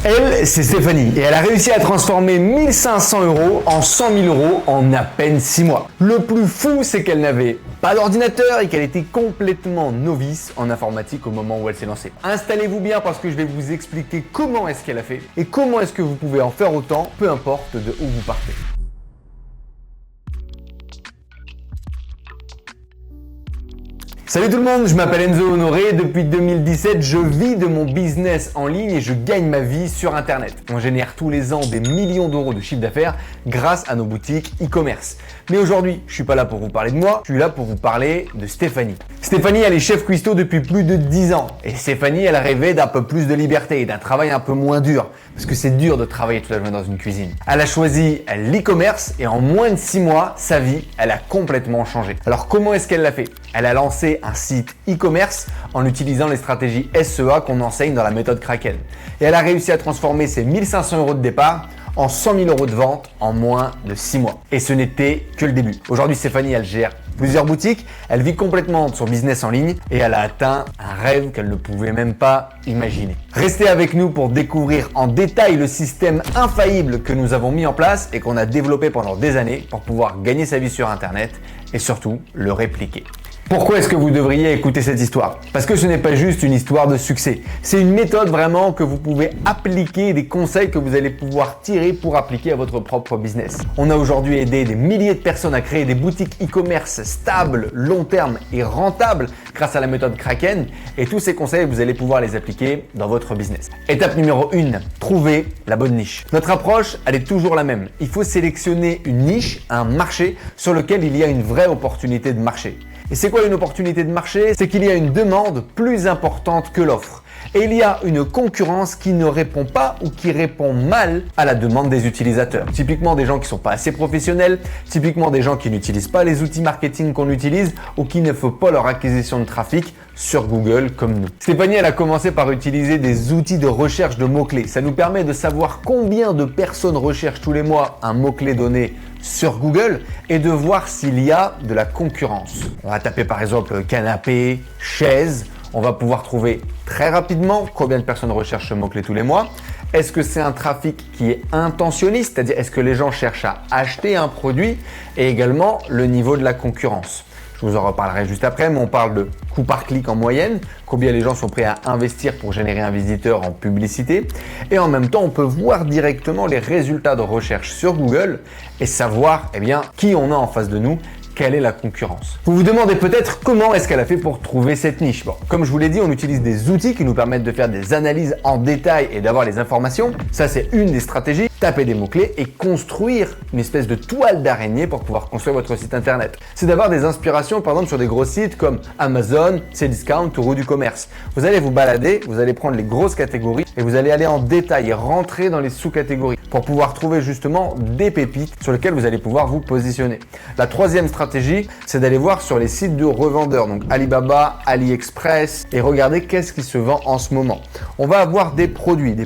Elle, c'est Stéphanie et elle a réussi à transformer 1500 € en 100 000 € en à peine 6 mois. Le plus fou, c'est qu'elle n'avait pas d'ordinateur et qu'elle était complètement novice en informatique au moment où elle s'est lancée. Installez-vous bien parce que je vais vous expliquer comment est-ce qu'elle a fait et comment est-ce que vous pouvez en faire autant, peu importe de où vous partez. Salut tout le monde, je m'appelle Enzo Honoré. Depuis 2017, je vis de mon business en ligne et je gagne ma vie sur Internet. On génère tous les ans des millions d'euros de chiffre d'affaires grâce à nos boutiques e-commerce. Mais aujourd'hui, je suis pas là pour vous parler de moi, je suis là pour vous parler de Stéphanie. Stéphanie, elle est chef cuistot depuis plus de 10 ans. Et Stéphanie, elle rêvait d'un peu plus de liberté et d'un travail un peu moins dur. Parce que c'est dur de travailler toute la journée dans une cuisine. Elle a choisi l'e-commerce et en moins de 6 mois, sa vie, elle a complètement changé. Alors comment est-ce qu'elle l'a fait? Elle a lancé un site e-commerce en utilisant les stratégies SEA qu'on enseigne dans la méthode Kraken. Et elle a réussi à transformer ses 1500 € de départ en 100 000 € de vente en moins de 6 mois. Et ce n'était que le début. Aujourd'hui, Stéphanie, elle gère plusieurs boutiques, elle vit complètement de son business en ligne et elle a atteint un rêve qu'elle ne pouvait même pas imaginer. Restez avec nous pour découvrir en détail le système infaillible que nous avons mis en place et qu'on a développé pendant des années pour pouvoir gagner sa vie sur Internet et surtout le répliquer. Pourquoi est-ce que vous devriez écouter cette histoire? Parce que ce n'est pas juste une histoire de succès. C'est une méthode vraiment que vous pouvez appliquer, des conseils que vous allez pouvoir tirer pour appliquer à votre propre business. On a aujourd'hui aidé des milliers de personnes à créer des boutiques e-commerce stables, long terme et rentables grâce à la méthode Kraken. Et tous ces conseils, vous allez pouvoir les appliquer dans votre business. Étape numéro 1, trouver la bonne niche. Notre approche, elle est toujours la même. Il faut sélectionner une niche, un marché sur lequel il y a une vraie opportunité de marché. Et c'est quoi une opportunité de marché? C'est qu'il y a une demande plus importante que l'offre. Et il y a une concurrence qui ne répond pas ou qui répond mal à la demande des utilisateurs. Typiquement des gens qui ne sont pas assez professionnels, typiquement des gens qui n'utilisent pas les outils marketing qu'on utilise ou qui ne font pas leur acquisition de trafic sur Google comme nous. Stéphanie, elle a commencé par utiliser des outils de recherche de mots-clés. Ça nous permet de savoir combien de personnes recherchent tous les mois un mot-clé donné sur Google et de voir s'il y a de la concurrence. On va taper par exemple canapé, chaise. On va pouvoir trouver très rapidement combien de personnes recherchent ce mot-clé tous les mois. Est-ce que c'est un trafic qui est intentionniste, c'est-à-dire est-ce que les gens cherchent à acheter un produit, et également le niveau de la concurrence. Je vous en reparlerai juste après, mais on parle de coût par clic en moyenne, combien les gens sont prêts à investir pour générer un visiteur en publicité. Et en même temps, on peut voir directement les résultats de recherche sur Google et savoir qui on a en face de nous. Quelle est la concurrence? Vous vous demandez peut-être comment est-ce qu'elle a fait pour trouver cette niche. Bon, comme je vous l'ai dit, on utilise des outils qui nous permettent de faire des analyses en détail et d'avoir les informations. Ça, c'est une des stratégies. Taper des mots-clés et construire une espèce de toile d'araignée pour pouvoir construire votre site internet. C'est d'avoir des inspirations, par exemple, sur des gros sites comme Amazon, Cdiscount ou Roue du Commerce. Vous allez vous balader, vous allez prendre les grosses catégories et vous allez aller en détail et rentrer dans les sous-catégories pour pouvoir trouver justement des pépites sur lesquelles vous allez pouvoir vous positionner. La troisième stratégie, c'est d'aller voir sur les sites de revendeurs, donc Alibaba, AliExpress, et regarder qu'est-ce qui se vend en ce moment. On va avoir des produits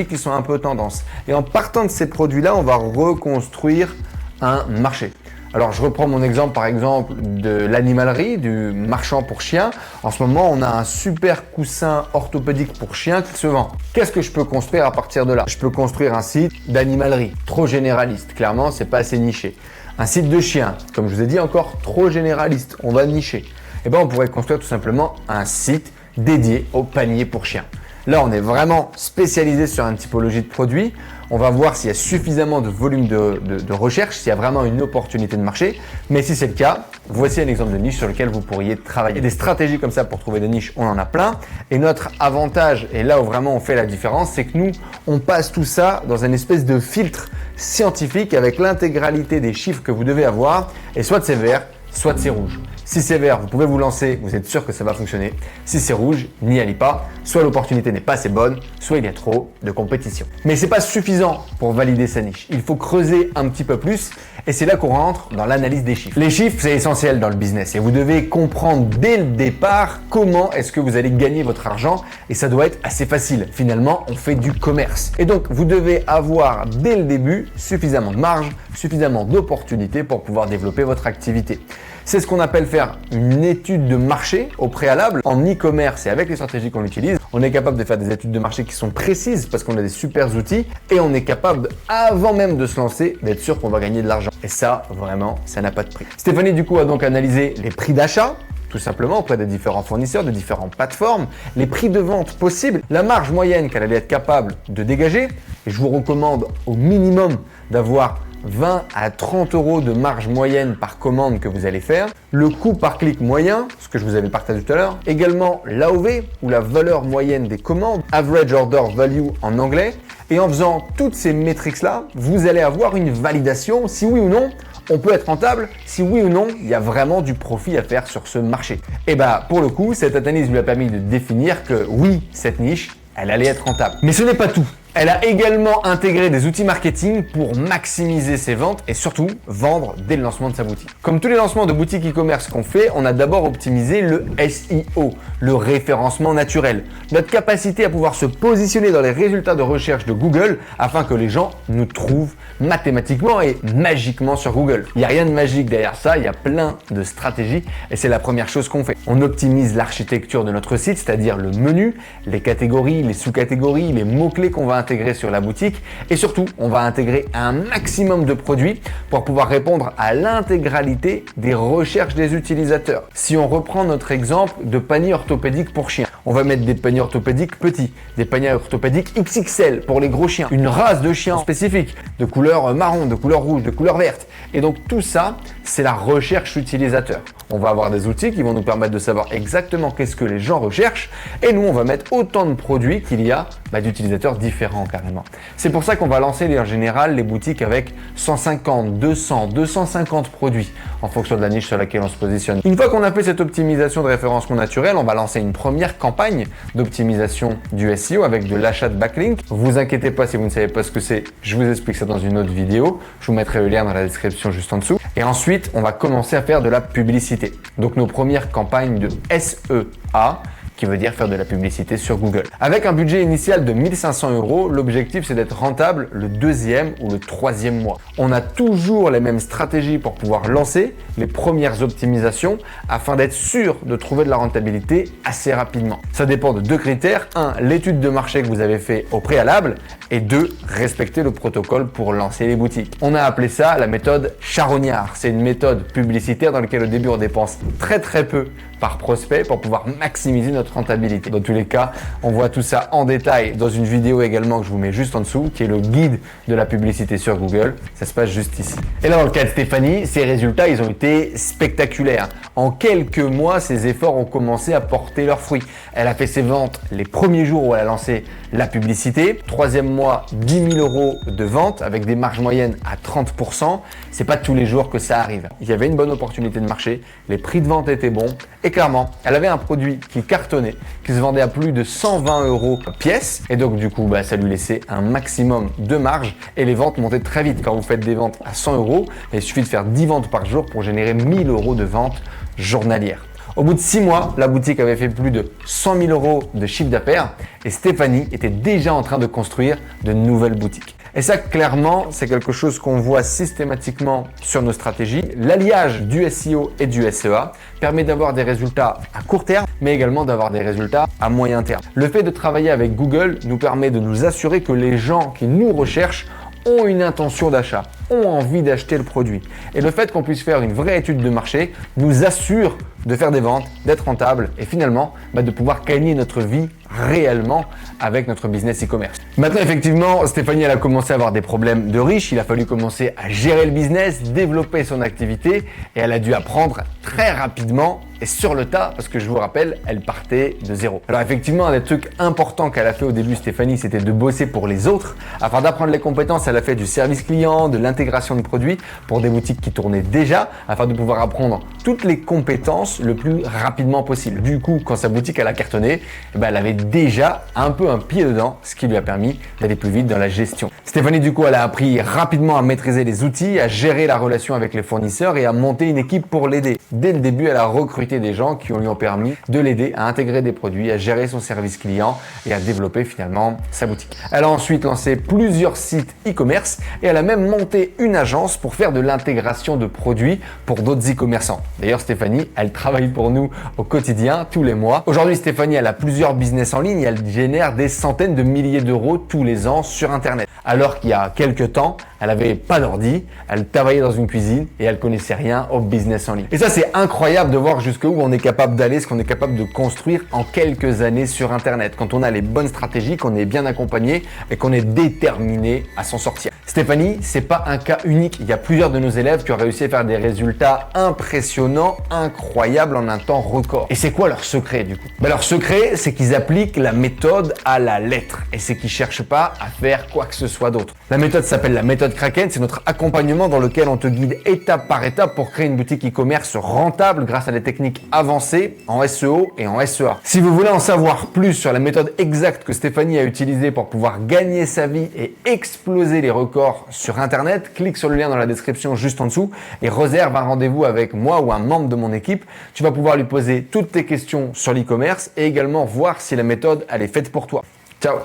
qui sont un peu tendance. Et en partant de ces produits-là, on va reconstruire un marché. Alors, je reprends mon exemple, par exemple, de l'animalerie, du marchand pour chiens. En ce moment, on a un super coussin orthopédique pour chiens qui se vend. Qu'est-ce que je peux construire à partir de là? Je peux construire un site d'animalerie, trop généraliste. Clairement, c'est pas assez niché. Un site de chiens, comme je vous ai dit, encore trop généraliste. On va nicher. On pourrait construire tout simplement un site dédié au panier pour chiens. Là, on est vraiment spécialisé sur une typologie de produit. On va voir s'il y a suffisamment de volume de recherche, s'il y a vraiment une opportunité de marché. Mais si c'est le cas, voici un exemple de niche sur lequel vous pourriez travailler. Des stratégies comme ça pour trouver des niches, on en a plein. Et notre avantage, et là où vraiment on fait la différence, c'est que nous, on passe tout ça dans une espèce de filtre scientifique avec l'intégralité des chiffres que vous devez avoir. Et soit c'est vert, soit c'est rouge. Si c'est vert, vous pouvez vous lancer, vous êtes sûr que ça va fonctionner. Si c'est rouge, n'y allez pas. Soit l'opportunité n'est pas assez bonne, soit il y a trop de compétition. Mais c'est pas suffisant pour valider sa niche. Il faut creuser un petit peu plus et c'est là qu'on rentre dans l'analyse des chiffres. Les chiffres, c'est essentiel dans le business et vous devez comprendre dès le départ comment est-ce que vous allez gagner votre argent et ça doit être assez facile. Finalement, on fait du commerce. Et donc, vous devez avoir dès le début suffisamment de marge, suffisamment d'opportunités pour pouvoir développer votre activité. C'est ce qu'on appelle faire une étude de marché au préalable. En e-commerce et avec les stratégies qu'on utilise, On est capable de faire des études de marché qui sont précises parce qu'on a des super outils et on est capable, avant même de se lancer, d'être sûr qu'on va gagner de l'argent. Et ça, vraiment, ça n'a pas de prix. Stéphanie, du coup, a donc analysé les prix d'achat, tout simplement auprès des différents fournisseurs, de différentes plateformes, les prix de vente possibles, la marge moyenne qu'elle allait être capable de dégager. Et je vous recommande au minimum d'avoir 20 à 30 euros de marge moyenne par commande que vous allez faire, le coût par clic moyen, ce que je vous avais partagé tout à l'heure, également l'AOV ou la valeur moyenne des commandes, Average Order Value en anglais. Et en faisant toutes ces métriques-là, vous allez avoir une validation si oui ou non on peut être rentable, si oui ou non il y a vraiment du profit à faire sur ce marché. Et bah pour le coup, cette analyse lui a permis de définir que oui, cette niche, elle allait être rentable. Mais ce n'est pas tout. Elle a également intégré des outils marketing pour maximiser ses ventes et surtout vendre dès le lancement de sa boutique. Comme tous les lancements de boutiques e-commerce qu'on fait, on a d'abord optimisé le SEO, le référencement naturel, notre capacité à pouvoir se positionner dans les résultats de recherche de Google afin que les gens nous trouvent mathématiquement et magiquement sur Google. Il n'y a rien de magique derrière ça, il y a plein de stratégies et c'est la première chose qu'on fait. On optimise l'architecture de notre site, c'est-à-dire le menu, les catégories, les sous-catégories, les mots-clés qu'on va intégrer sur la boutique et surtout on va intégrer un maximum de produits pour pouvoir répondre à l'intégralité des recherches des utilisateurs. Si on reprend notre exemple de panier orthopédique pour chiens, on va mettre des paniers orthopédiques petits, des paniers orthopédiques XXL pour les gros chiens, une race de chiens spécifique, de couleur marron, de couleur rouge, de couleur verte. Et donc tout ça, c'est la recherche utilisateur. On va avoir des outils qui vont nous permettre de savoir exactement qu'est-ce que les gens recherchent et nous on va mettre autant de produits qu'il y a d'utilisateurs différents carrément. C'est pour ça qu'on va lancer en général les boutiques avec 150, 200, 250 produits en fonction de la niche sur laquelle on se positionne. Une fois qu'on a fait cette optimisation de référencement naturel, on va lancer une première campagne d'optimisation du SEO avec de l'achat de backlink. Vous inquiétez pas si vous ne savez pas ce que c'est, je vous explique ça dans une autre vidéo. Je vous mettrai le lien dans la description juste en dessous. Et ensuite, on va commencer à faire de la publicité. Donc nos premières campagnes de SEA, qui veut dire faire de la publicité sur Google. Avec un budget initial de 1500 €, l'objectif c'est d'être rentable le deuxième ou le troisième mois. On a toujours les mêmes stratégies pour pouvoir lancer les premières optimisations afin d'être sûr de trouver de la rentabilité assez rapidement. Ça dépend de deux critères. Un, l'étude de marché que vous avez fait au préalable et deux, respecter le protocole pour lancer les boutiques. On a appelé ça la méthode charognard. C'est une méthode publicitaire dans laquelle au début on dépense très peu par prospect pour pouvoir maximiser notre rentabilité. Dans tous les cas, on voit tout ça en détail dans une vidéo également que je vous mets juste en dessous, qui est le guide de la publicité sur Google. Ça se passe juste ici. Et là, dans le cas de Stéphanie, ses résultats, ils ont été spectaculaires. En quelques mois, ses efforts ont commencé à porter leurs fruits. Elle a fait ses ventes les premiers jours où elle a lancé la publicité. Troisième mois, 10 000 € de vente avec des marges moyennes à 30%. C'est pas tous les jours que ça arrive. Il y avait une bonne opportunité de marché, les prix de vente étaient bons et clairement, elle avait un produit qui cartonnait, qui se vendait à plus de 120 € pièce et donc du coup, ça lui laissait un maximum de marge et les ventes montaient très vite. Quand vous faites des ventes à 100 €, il suffit de faire 10 ventes par jour pour générer 1000 € de ventes journalières. Au bout de 6 mois, la boutique avait fait plus de 100 000 € de chiffre d'affaires et Stéphanie était déjà en train de construire de nouvelles boutiques. Et ça, clairement, c'est quelque chose qu'on voit systématiquement sur nos stratégies. L'alliage du SEO et du SEA permet d'avoir des résultats à court terme, mais également d'avoir des résultats à moyen terme. Le fait de travailler avec Google nous permet de nous assurer que les gens qui nous recherchent ont une intention d'achat, ont envie d'acheter le produit. Et le fait qu'on puisse faire une vraie étude de marché nous assure de faire des ventes, d'être rentable et finalement de pouvoir gagner notre vie réellement avec notre business e-commerce. Maintenant, effectivement, Stéphanie, elle a commencé à avoir des problèmes de riche. Il a fallu commencer à gérer le business, développer son activité et elle a dû apprendre très rapidement et sur le tas parce que je vous rappelle, elle partait de zéro. Alors effectivement, un des trucs importants qu'elle a fait au début, Stéphanie, c'était de bosser pour les autres. Afin d'apprendre les compétences, elle a fait du service client, de l'intégration de produits pour des boutiques qui tournaient déjà afin de pouvoir apprendre toutes les compétences le plus rapidement possible. Du coup, quand sa boutique elle a cartonné, elle avait déjà un peu un pied dedans, ce qui lui a permis d'aller plus vite dans la gestion. Stéphanie, du coup, elle a appris rapidement à maîtriser les outils, à gérer la relation avec les fournisseurs et à monter une équipe pour l'aider. Dès le début, elle a recruté majorité des gens qui lui ont permis de l'aider à intégrer des produits, à gérer son service client et à développer finalement sa boutique. Elle a ensuite lancé plusieurs sites e-commerce et elle a même monté une agence pour faire de l'intégration de produits pour d'autres e-commerçants. D'ailleurs, Stéphanie, elle travaille pour nous au quotidien, tous les mois. Aujourd'hui, Stéphanie, elle a plusieurs business en ligne et elle génère des centaines de milliers d'euros tous les ans sur Internet. Alors qu'il y a quelques temps, elle n'avait pas d'ordi, elle travaillait dans une cuisine et elle connaissait rien au business en ligne. Et ça, c'est incroyable de voir jusqu'où on est capable d'aller, ce qu'on est capable de construire en quelques années sur Internet. Quand on a les bonnes stratégies, qu'on est bien accompagné et qu'on est déterminé à s'en sortir. Stéphanie, c'est pas un cas unique. Il y a plusieurs de nos élèves qui ont réussi à faire des résultats impressionnants, incroyables en un temps record. Et c'est quoi leur secret du coup? Leur secret, c'est qu'ils appliquent la méthode à la lettre et c'est qu'ils cherchent pas à faire quoi que ce soit d'autre. La méthode s'appelle la méthode Kraken. C'est notre accompagnement dans lequel on te guide étape par étape pour créer une boutique e-commerce rentable grâce à des techniques avancées en SEO et en SEA. Si vous voulez en savoir plus sur la méthode exacte que Stéphanie a utilisée pour pouvoir gagner sa vie et exploser les records sur Internet, clique sur le lien dans la description juste en dessous et réserve un rendez-vous avec moi ou un membre de mon équipe. Tu vas pouvoir lui poser toutes tes questions sur l'e-commerce et également voir si la méthode elle est faite pour toi. Ciao!